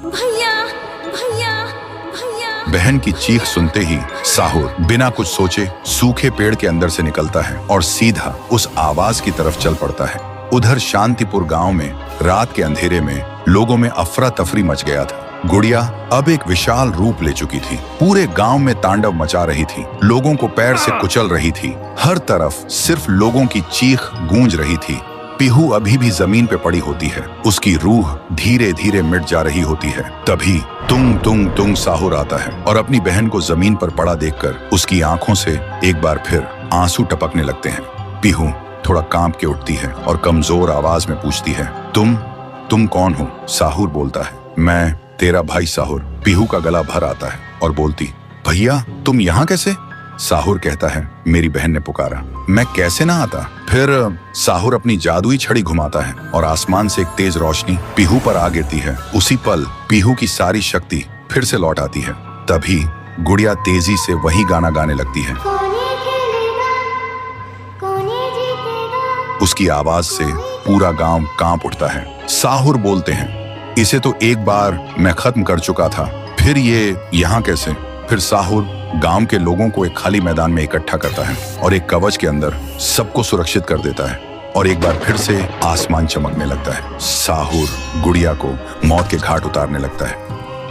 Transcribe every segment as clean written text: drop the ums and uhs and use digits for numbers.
भैया भैया भैया। बहन की चीख सुनते ही साहुर बिना कुछ सोचे सूखे पेड़ के अंदर से निकलता है और सीधा उस आवाज की तरफ चल पड़ता है। उधर शांतिपुर गांव में रात के अंधेरे में लोगों में अफरा तफरी मच गया था। गुड़िया अब एक विशाल रूप ले चुकी थी। पूरे गांव में तांडव मचा रही थी, लोगों को पैर से कुचल रही थी। हर तरफ सिर्फ लोगों की चीख गूंज रही थी। पीहू अभी भी जमीन पे पड़ी होती है, उसकी रूह धीरे धीरे मिट जा रही होती है। तभी तुंग तुंग तुंग साहुर आता है और अपनी बहन को जमीन पर पड़ा देखकर उसकी आंखों से एक बार फिर आंसू टपकने लगते हैं। पीहू थोड़ा कांप के उठती है और कमजोर आवाज में पूछती है, तुम कौन हो? साहुर बोलता है, मैं तेरा भाई साहुर। पीहू का गला भर आता है और बोलती, भैया तुम यहाँ कैसे? साहुर कहता है, मेरी बहन ने पुकारा, मैं कैसे ना आता। फिर साहुर अपनी जादुई छड़ी घुमाता है और आसमान से एक तेज रोशनी पीहू पर आ गिरती है। उसी पल पीहू की सारी शक्ति फिर से लौट आती है। तभी गुड़िया तेजी से वही गाना गाने लगती है। उसकी आवाज से पूरा गांव कांप उठता है। साहुर बोलते हैं, इसे तो एक बार मैं खत्म कर चुका था, फिर ये यहाँ कैसे? फिर साहुर गांव के लोगों को एक खाली मैदान में इकट्ठा करता है और एक कवच के अंदर सबको सुरक्षित कर देता है और एक बार फिर से आसमान चमकने लगता है। साहुर गुड़िया को मौत के घाट उतारने लगता है।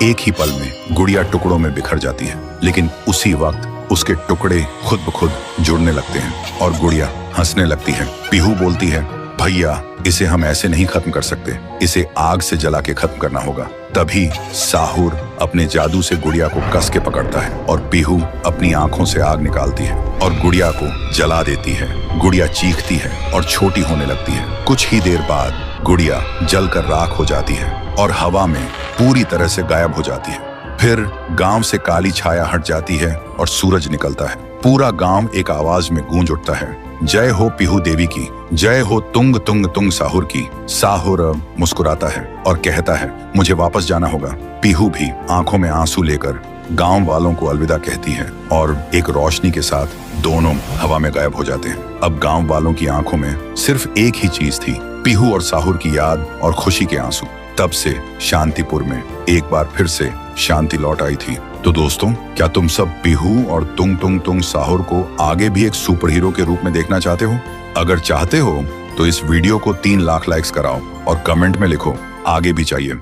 एक ही पल में गुड़िया टुकड़ों में बिखर जाती है, लेकिन उसी वक्त उसके टुकड़े खुद ब खुद जुड़ने लगते हैं और गुड़िया हंसने लगती है। पीहू बोलती है, भैया इसे हम ऐसे नहीं खत्म कर सकते, इसे आग से जला के खत्म करना होगा। तभी साहुर अपने जादू से गुड़िया को कस के पकड़ता है और पीहू अपनी आंखों से आग निकालती है और गुड़िया को जला देती है। गुड़िया चीखती है और छोटी होने लगती है। कुछ ही देर बाद गुड़िया जलकर राख हो जाती है और हवा में पूरी तरह से गायब हो जाती है। फिर गांव से काली छाया हट जाती है और सूरज निकलता है। पूरा गांव एक आवाज में गूंज उठता है, जय हो पीहू देवी की, जय हो तुंग तुंग तुंग साहुर की। साहुर मुस्कुराता है और कहता है, मुझे वापस जाना होगा। पीहू भी आंखों में आंसू लेकर गांव वालों को अलविदा कहती है और एक रोशनी के साथ दोनों हवा में गायब हो जाते हैं। अब गांव वालों की आंखों में सिर्फ एक ही चीज थी, पीहू और साहुर की याद और खुशी के आंसू। तब से शांतिपुर में एक बार फिर से शांति लौट आई थी। तो दोस्तों, क्या तुम सब पीहू और तुंग तुंग तुंग साहुर को आगे भी एक सुपर हीरो के रूप में देखना चाहते हो? अगर चाहते हो तो इस वीडियो को 3 लाख लाइक्स कराओ और कमेंट में लिखो, आगे भी चाहिए।